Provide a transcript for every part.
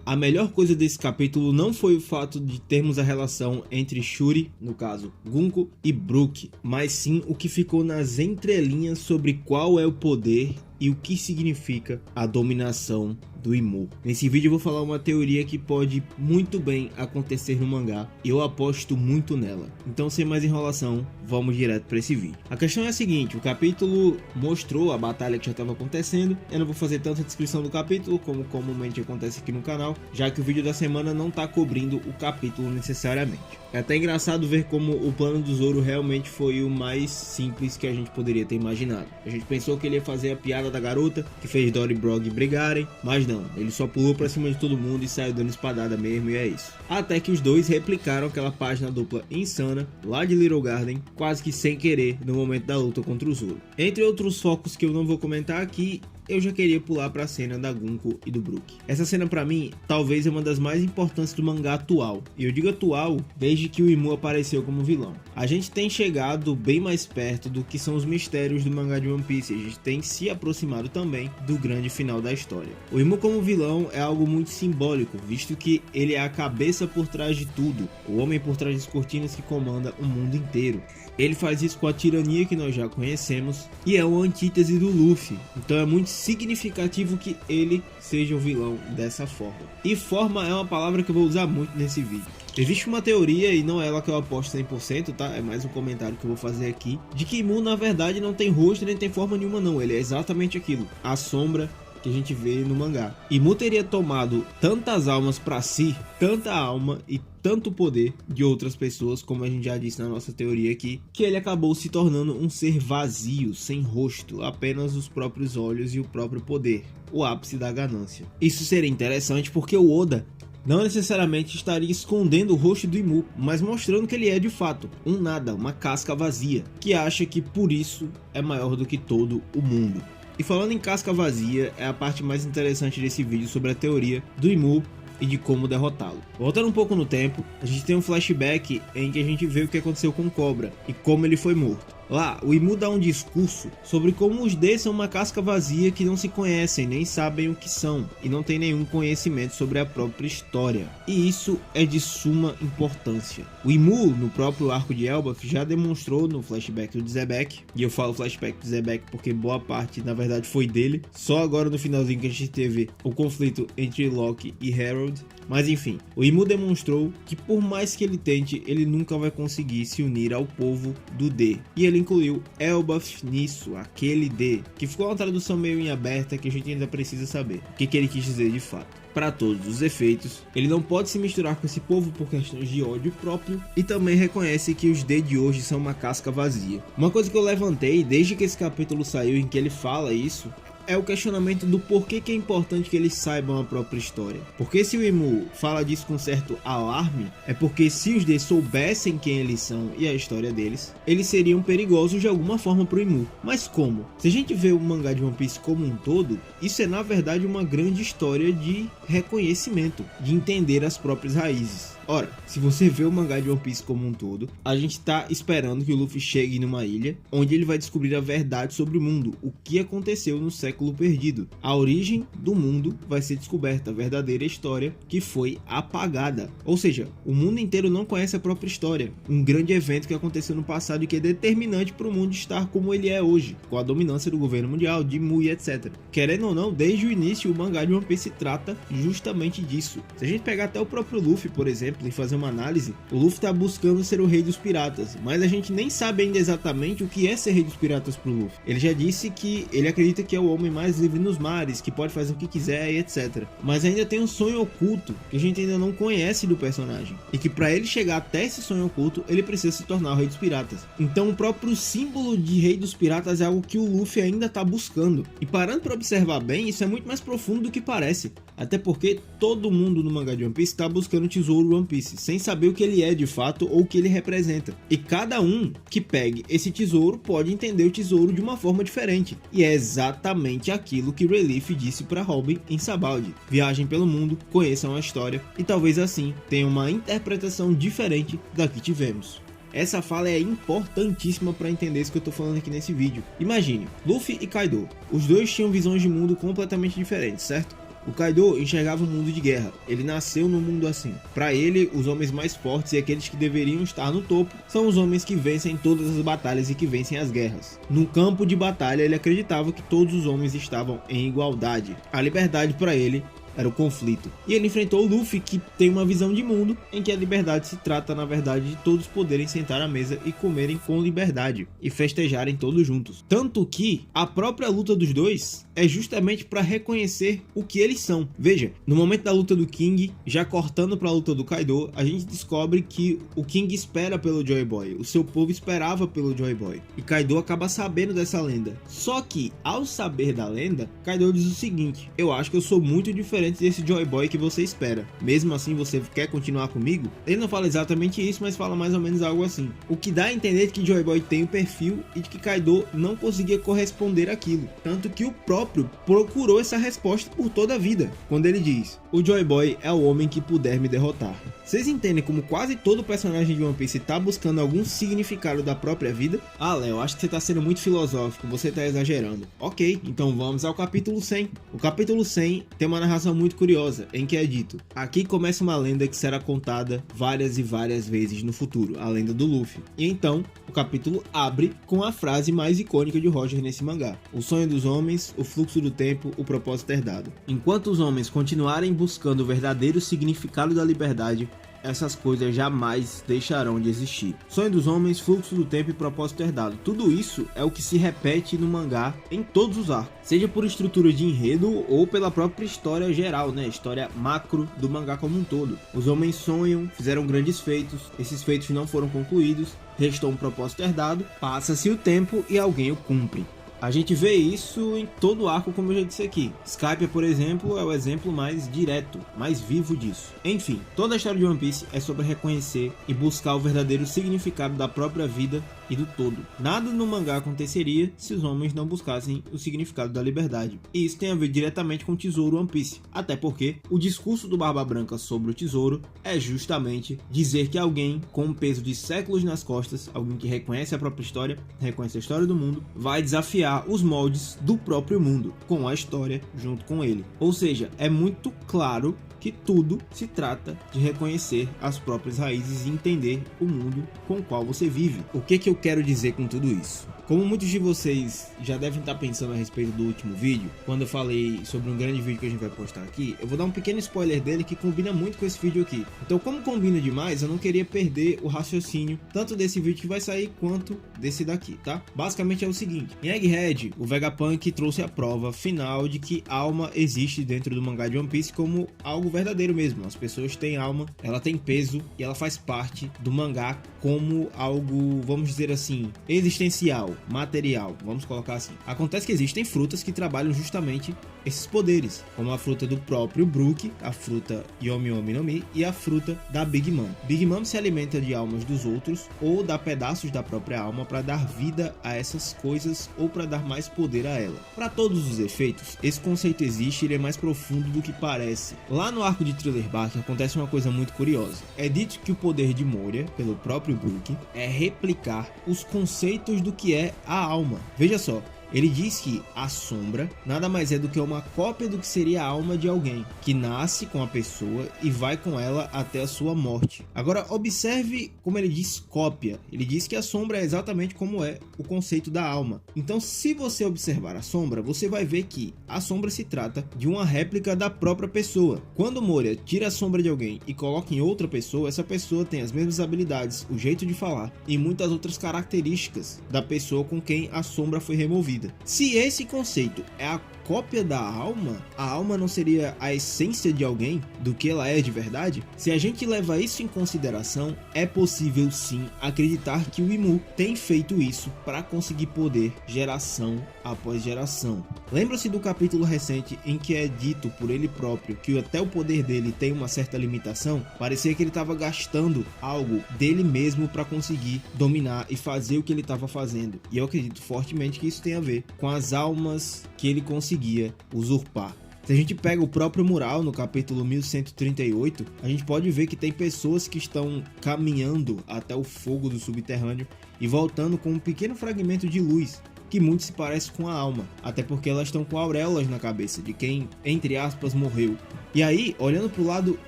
a melhor coisa desse capítulo não foi o fato de termos a relação entre Shuri, no caso Gunko, e Brook, mas sim o que ficou nas entrelinhas sobre qual é o poder e o que significa a dominação do Imu. Nesse vídeo eu vou falar uma teoria que pode muito bem acontecer no mangá, e eu aposto muito nela. Então, sem mais enrolação, vamos direto para esse vídeo. A questão é a seguinte: o capítulo mostrou a batalha que já estava acontecendo. Eu não vou fazer tanta descrição do capítulo como comumente acontece aqui no canal, já que o vídeo da semana não está cobrindo o capítulo necessariamente. É até engraçado ver como o plano do Zoro realmente foi o mais simples que a gente poderia ter imaginado. A gente pensou que ele ia fazer a piada da garota que fez Dory e Brog brigarem, mas não, ele só pulou pra cima de todo mundo e saiu dando espadada mesmo, e é isso. Até que os dois replicaram aquela página dupla insana lá de Little Garden, quase que sem querer, no momento da luta contra o Zoro. Entre outros focos que eu não vou comentar aqui, eu já queria pular para a cena da Gunko e do Brook. Essa cena para mim talvez é uma das mais importantes do mangá atual, e eu digo atual desde que o Imu apareceu como vilão. A gente tem chegado bem mais perto do que são os mistérios do mangá de One Piece, a gente tem se aproximado também do grande final da história. O Imu como vilão é algo muito simbólico, visto que ele é a cabeça por trás de tudo, o homem por trás das cortinas que comanda o mundo inteiro. Ele faz isso com a tirania que nós já conhecemos e é uma antítese do Luffy, então é muito significativo que ele seja o vilão dessa forma. E forma é uma palavra que eu vou usar muito nesse vídeo. Existe uma teoria, e não é ela que eu aposto 100%, tá? É mais um comentário que eu vou fazer aqui, de que Imu na verdade não tem rosto nem tem forma nenhuma não, ele é exatamente aquilo, a sombra que a gente vê no mangá. Imu teria tomado tantas almas para si, tanta alma e tanto poder de outras pessoas, como a gente já disse na nossa teoria aqui, que ele acabou se tornando um ser vazio, sem rosto, apenas os próprios olhos e o próprio poder, o ápice da ganância. Isso seria interessante porque o Oda não necessariamente estaria escondendo o rosto do Imu, mas mostrando que ele é de fato um nada, uma casca vazia, que acha que por isso é maior do que todo o mundo. E falando em casca vazia, é a parte mais interessante desse vídeo sobre a teoria do Imu e de como derrotá-lo. Voltando um pouco no tempo, a gente tem um flashback em que a gente vê o que aconteceu com Cobra e como ele foi morto. Lá, o Imu dá um discurso sobre como os D são uma casca vazia que não se conhecem, nem sabem o que são, e não tem nenhum conhecimento sobre a própria história. E isso é de suma importância. O Imu, no próprio arco de Elbaf, já demonstrou no flashback do Zebek, e eu falo flashback do Zebek porque boa parte, na verdade, foi dele. Só agora no finalzinho que a gente teve o conflito entre Loki e Harold. Mas enfim, o Imu demonstrou que por mais que ele tente, ele nunca vai conseguir se unir ao povo do D. E ele incluiu Elbaf nisso, aquele D, que ficou uma tradução meio em aberta que a gente ainda precisa saber o que ele quis dizer de fato. Para todos os efeitos, ele não pode se misturar com esse povo por questões de ódio próprio, e também reconhece que os D de hoje são uma casca vazia. Uma coisa que eu levantei desde que esse capítulo saiu, em que ele fala isso, é o questionamento do porquê que é importante que eles saibam a própria história. Porque se o Imu fala disso com certo alarme, é porque se os D soubessem quem eles são e a história deles, eles seriam perigosos de alguma forma pro Imu. Mas como? Se a gente vê o mangá de One Piece como um todo, isso é na verdade uma grande história de reconhecimento, de entender as próprias raízes. Ora, se você vê o mangá de One Piece como um todo, a gente tá esperando que o Luffy chegue numa ilha, onde ele vai descobrir a verdade sobre o mundo, o que aconteceu no século perdido. A origem do mundo vai ser descoberta, a verdadeira história que foi apagada. Ou seja, o mundo inteiro não conhece a própria história, um grande evento que aconteceu no passado e que é determinante para o mundo estar como ele é hoje, com a dominância do governo mundial, de Mu e etc. Querendo ou não, desde o início o mangá de One Piece trata justamente disso. Se a gente pegar até o próprio Luffy, por exemplo, e fazer uma análise, o Luffy tá buscando ser o rei dos piratas, mas a gente nem sabe ainda exatamente o que é ser rei dos piratas pro Luffy. Ele já disse que ele acredita que é o homem mais livre nos mares, que pode fazer o que quiser e etc. Mas ainda tem um sonho oculto que a gente ainda não conhece do personagem, e que para ele chegar até esse sonho oculto, ele precisa se tornar o rei dos piratas. Então o próprio símbolo de rei dos piratas é algo que o Luffy ainda tá buscando. E parando para observar bem, isso é muito mais profundo do que parece. Até porque todo mundo no mangá de One Piece tá buscando o tesouro One Piece, sem saber o que ele é de fato ou o que ele representa. E cada um que pegue esse tesouro pode entender o tesouro de uma forma diferente. E é exatamente aquilo que Relief disse para Robin em Sabaody. Viajem pelo mundo, conheçam a história e talvez assim tenham uma interpretação diferente da que tivemos. Essa fala é importantíssima para entender isso que eu tô falando aqui nesse vídeo. Imagine, Luffy e Kaido, os dois tinham visões de mundo completamente diferentes, certo? O Kaido enxergava um mundo de guerra, ele nasceu num mundo assim. Para ele, os homens mais fortes e aqueles que deveriam estar no topo são os homens que vencem todas as batalhas e que vencem as guerras. No campo de batalha, ele acreditava que todos os homens estavam em igualdade. A liberdade para ele era o conflito. E ele enfrentou o Luffy, que tem uma visão de mundo em que a liberdade se trata, na verdade, de todos poderem sentar à mesa e comerem com liberdade e festejarem todos juntos. Tanto que a própria luta dos dois é justamente para reconhecer o que eles são. Veja, no momento da luta do King, já cortando para a luta do Kaido, a gente descobre que o King espera pelo Joy Boy, o seu povo esperava pelo Joy Boy, e Kaido acaba sabendo dessa lenda. Só que, ao saber da lenda, Kaido diz o seguinte: eu acho que eu sou muito diferente desse Joy Boy que você espera. Mesmo assim, você quer continuar comigo? Ele não fala exatamente isso, mas fala mais ou menos algo assim. O que dá a entender que Joy Boy tem o perfil e de que Kaido não conseguia corresponder àquilo. Tanto que o próprio procurou essa resposta por toda a vida, quando ele diz: o Joy Boy é o homem que puder me derrotar. Vocês entendem como quase todo personagem de One Piece tá buscando algum significado da própria vida? Ah, Léo, acho que você tá sendo muito filosófico, você tá exagerando. Ok, então vamos ao capítulo 100. O capítulo 100 tem uma narração muito curiosa, em que é dito: aqui começa uma lenda que será contada várias e várias vezes no futuro, a lenda do Luffy. E então, o capítulo abre com a frase mais icônica de Roger nesse mangá: o sonho dos homens, o fluxo do tempo, o propósito herdado. Enquanto os homens continuarem buscando o verdadeiro significado da liberdade, essas coisas jamais deixarão de existir. Sonho dos homens, fluxo do tempo e propósito herdado. Tudo isso é o que se repete no mangá em todos os arcos, seja por estrutura de enredo ou pela própria história geral, né? História macro do mangá como um todo. Os homens sonham, fizeram grandes feitos, esses feitos não foram concluídos, restou um propósito herdado, passa-se o tempo e alguém o cumpre. A gente vê isso em todo o arco, como eu já disse aqui. Skypiea, por exemplo, é o exemplo mais direto, mais vivo disso. Enfim, toda a história de One Piece é sobre reconhecer e buscar o verdadeiro significado da própria vida e do todo. Nada no mangá aconteceria se os homens não buscassem o significado da liberdade. E isso tem a ver diretamente com o tesouro One Piece. Até porque o discurso do Barba Branca sobre o tesouro é justamente dizer que alguém com um peso de séculos nas costas, alguém que reconhece a própria história, reconhece a história do mundo, vai desafiar os moldes do próprio mundo, com a história junto com ele. Ou seja, é muito claro que tudo se trata de reconhecer as próprias raízes e entender o mundo com o qual você vive. O que eu quero dizer com tudo isso? Como muitos de vocês já devem estar pensando a respeito do último vídeo, quando eu falei sobre um grande vídeo que a gente vai postar aqui, eu vou dar um pequeno spoiler dele que combina muito com esse vídeo aqui. Então, como combina demais, eu não queria perder o raciocínio tanto desse vídeo que vai sair quanto desse daqui, tá? Basicamente é o seguinte: em Egghead, o Vegapunk trouxe a prova final de que alma existe dentro do mangá de One Piece como algo verdadeiro mesmo. As pessoas têm alma, ela tem peso e ela faz parte do mangá como algo, vamos dizer assim, existencial, material, vamos colocar assim. Acontece que existem frutas que trabalham justamente esses poderes, como a fruta do próprio Brook, a fruta Yomi Yomi no Mi e a fruta da Big Mom. Big Mom se alimenta de almas dos outros ou dá pedaços da própria alma para dar vida a essas coisas ou para dar mais poder a ela. Para todos os efeitos, esse conceito existe e ele é mais profundo do que parece. Lá no arco de Thriller Bark acontece uma coisa muito curiosa. É dito que o poder de Moria, pelo próprio Brook, é replicar os conceitos do que é a alma. Veja só, ele diz que a sombra nada mais é do que uma cópia do que seria a alma de alguém, que nasce com a pessoa e vai com ela até a sua morte. Agora, observe como ele diz cópia. Ele diz que a sombra é exatamente como é o conceito da alma. Então, se você observar a sombra, você vai ver que a sombra se trata de uma réplica da própria pessoa. Quando Moria tira a sombra de alguém e coloca em outra pessoa, essa pessoa tem as mesmas habilidades, o jeito de falar e muitas outras características da pessoa com quem a sombra foi removida. Se esse conceito é a cópia da alma, a alma não seria a essência de alguém, do que ela é de verdade? Se a gente leva isso em consideração, é possível sim acreditar que o Imu tem feito isso para conseguir poder geração após geração. Lembra-se do capítulo recente em que é dito por ele próprio que até o poder dele tem uma certa limitação? Parecia que ele estava gastando algo dele mesmo para conseguir dominar e fazer o que ele estava fazendo. E eu acredito fortemente que isso tem a ver com as almas que ele conseguia usurpar. Se a gente pega o próprio mural no capítulo 1138, a gente pode ver que tem pessoas que estão caminhando até o fogo do subterrâneo e voltando com um pequeno fragmento de luz. que muito se parece com a alma, até porque elas estão com auréolas na cabeça de quem, entre aspas, morreu. E aí, olhando pro lado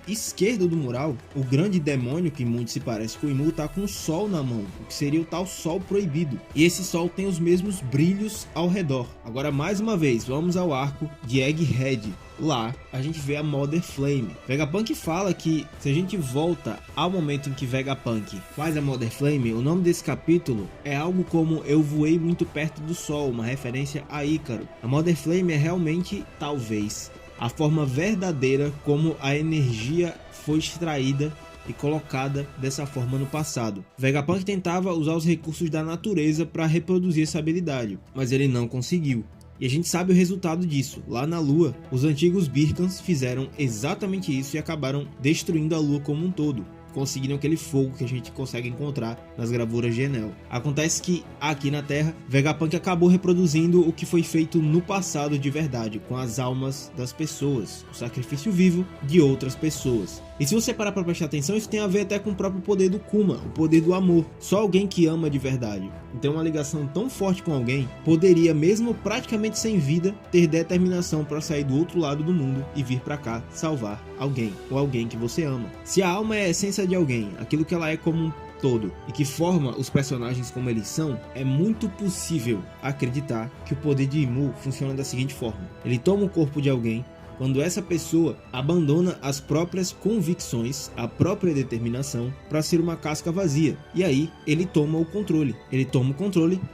esquerdo do mural, o grande demônio que muito se parece com o Imu tá com o sol na mão, o que seria o tal sol proibido. E esse sol tem os mesmos brilhos ao redor. Agora, mais uma vez, vamos ao arco de Egghead. Lá, a gente vê a Mother Flame. Vegapunk fala que se a gente volta ao momento em que Vegapunk faz a Mother Flame, o nome desse capítulo é algo como Eu voei muito perto do sol, uma referência a Ícaro. A Mother Flame é realmente, talvez, a forma verdadeira como a energia foi extraída e colocada dessa forma no passado. Vegapunk tentava usar os recursos da natureza para reproduzir essa habilidade, mas ele não conseguiu. E a gente sabe o resultado disso. Lá na Lua, os antigos Birkans fizeram exatamente isso e acabaram destruindo a Lua como um todo. Conseguiram aquele fogo que a gente consegue encontrar nas gravuras de Enel. Acontece que, aqui na Terra, Vegapunk acabou reproduzindo o que foi feito no passado de verdade, com as almas das pessoas, o sacrifício vivo de outras pessoas. E se você parar pra prestar atenção, isso tem a ver até com o próprio poder do Kuma, o poder do amor. Só alguém que ama de verdade, tem uma ligação tão forte com alguém, poderia, mesmo praticamente sem vida, ter determinação para sair do outro lado do mundo e vir pra cá salvar alguém, ou alguém que você ama. Se a alma é a essência de alguém, aquilo que ela é como um todo e que forma os personagens como eles são, é muito possível acreditar que o poder de Imu funciona da seguinte forma: ele toma o corpo de alguém quando essa pessoa abandona as próprias convicções, a própria determinação para ser uma casca vazia, e aí ele toma o controle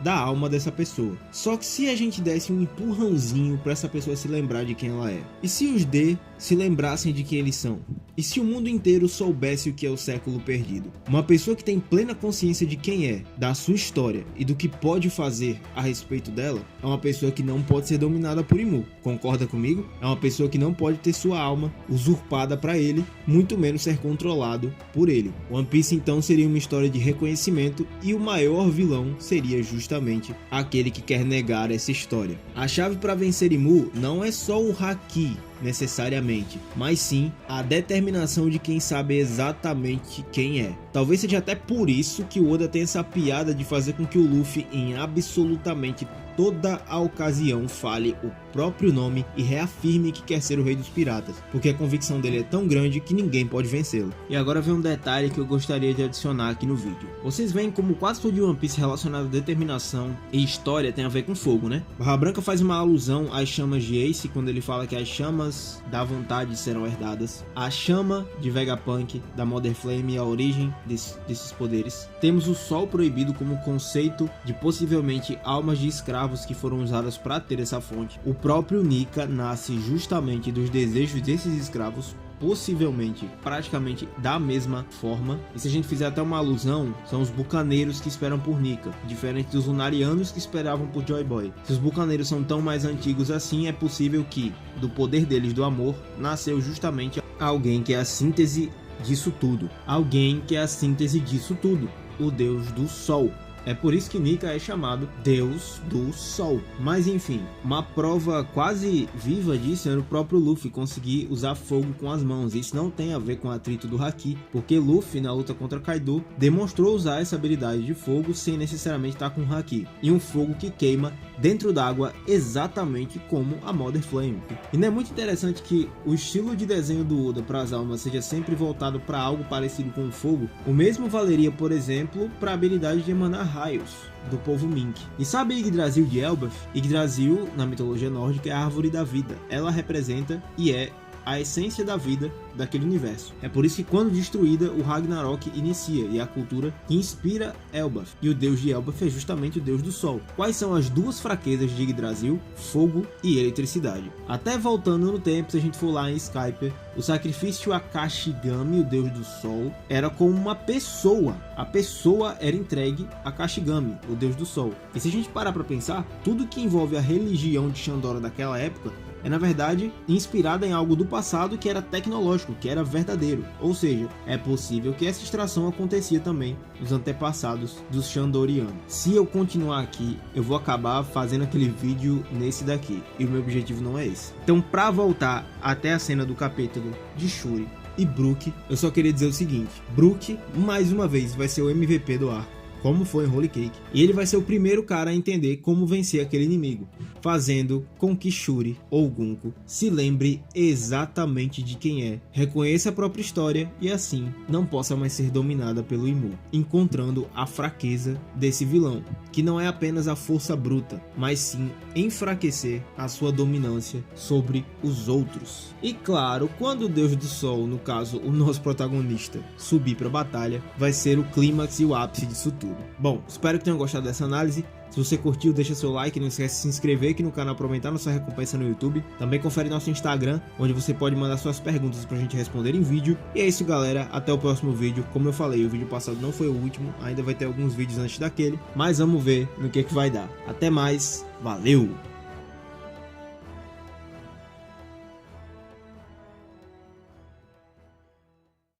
da alma dessa pessoa. Só que se a gente desse um empurrãozinho para essa pessoa se lembrar de quem ela é, e se os D se lembrassem de quem eles são, e se o mundo inteiro soubesse o que é o século perdido, uma pessoa que tem plena consciência de quem é, da sua história e do que pode fazer a respeito dela, é uma pessoa que não pode ser dominada por Imu. Concorda comigo? É uma pessoa que não pode ter sua alma usurpada para ele, muito menos ser controlado por ele. One Piece então seria uma história de reconhecimento e o maior vilão seria justamente aquele que quer negar essa história. A chave para vencer Imu não é só o Haki necessariamente, mas sim a determinação de quem sabe exatamente quem é. Talvez seja até por isso que o Oda tem essa piada de fazer com que o Luffy, em absolutamente toda a ocasião, fale o próprio nome e reafirme que quer ser o rei dos piratas, porque a convicção dele é tão grande que ninguém pode vencê-lo. E agora vem um detalhe que eu gostaria de adicionar aqui no vídeo. Vocês veem como quase tudo de One Piece relacionado a determinação e história tem a ver com fogo, né? Barra Branca faz uma alusão às chamas de Ace quando ele fala que as chamas da vontade serão herdadas. A chama de Vegapunk, da Mother Flame e a origem desses poderes. Temos o sol proibido como conceito de possivelmente almas de escravos que foram usadas para ter essa fonte. O próprio Nika nasce justamente dos desejos desses escravos, possivelmente, praticamente da mesma forma. E se a gente fizer até uma alusão, são os bucaneiros que esperam por Nika, diferente dos lunarianos que esperavam por Joy Boy. Se os bucaneiros são tão mais antigos assim, é possível que, do poder deles do amor, nasceu justamente alguém que é a síntese disso tudo. Alguém que é a síntese disso tudo, o Deus do Sol. É por isso que Nika é chamado Deus do Sol. Mas enfim, uma prova quase viva disso era o próprio Luffy conseguir usar fogo com as mãos. Isso não tem a ver com o atrito do Haki, porque Luffy, na luta contra Kaido, demonstrou usar essa habilidade de fogo sem necessariamente estar com o Haki. E um fogo que queima dentro d'água exatamente como a Mother Flame. E não é muito interessante que o estilo de desenho do Oda para as almas seja sempre voltado para algo parecido com o fogo? O mesmo valeria, por exemplo, para a habilidade de emanar raios do povo Mink. E sabe Yggdrasil de Elbaf? Yggdrasil, na mitologia nórdica, é a árvore da vida. Ela representa e é a essência da vida daquele universo. É por isso que quando destruída, o Ragnarok inicia e é a cultura que inspira Elbaf. E o deus de Elbaf é justamente o deus do sol. Quais são as duas fraquezas de Yggdrasil? Fogo e eletricidade. Até voltando no tempo, se a gente for lá em Skype, o sacrifício a Kashigami, o deus do sol, era como uma pessoa. A pessoa era entregue a Kashigami, o deus do sol. E se a gente parar para pensar, tudo que envolve a religião de Shandora daquela época é na verdade inspirada em algo do passado que era tecnológico, que era verdadeiro. Ou seja, é possível que essa extração acontecia também nos antepassados dos Shandorianos. Se eu continuar aqui, eu vou acabar fazendo aquele vídeo nesse daqui, e o meu objetivo não é esse. Então, para voltar até a cena do capítulo de Shuri e Brook, eu só queria dizer o seguinte: Brook, mais uma vez, vai ser o MVP do arco. como foi em Holy Cake, e ele vai ser o primeiro cara a entender como vencer aquele inimigo, fazendo com que Shuri ou Gunko se lembre exatamente de quem é, reconheça a própria história e assim não possa mais ser dominada pelo Imu, encontrando a fraqueza desse vilão, que não é apenas a força bruta, mas sim enfraquecer a sua dominância sobre os outros. E claro, quando o Deus do Sol, no caso o nosso protagonista, subir para a batalha, vai ser o clímax e o ápice disso tudo. Bom, espero que tenham gostado dessa análise. Se você curtiu, deixa seu like, não esquece de se inscrever aqui no canal para aumentar nossa recompensa no YouTube. Também confere nosso Instagram, onde você pode mandar suas perguntas pra gente responder em vídeo. E é isso, galera, até o próximo vídeo. Como eu falei, o vídeo passado não foi o último, ainda vai ter alguns vídeos antes daquele, mas vamos ver no que vai dar. Até mais, valeu!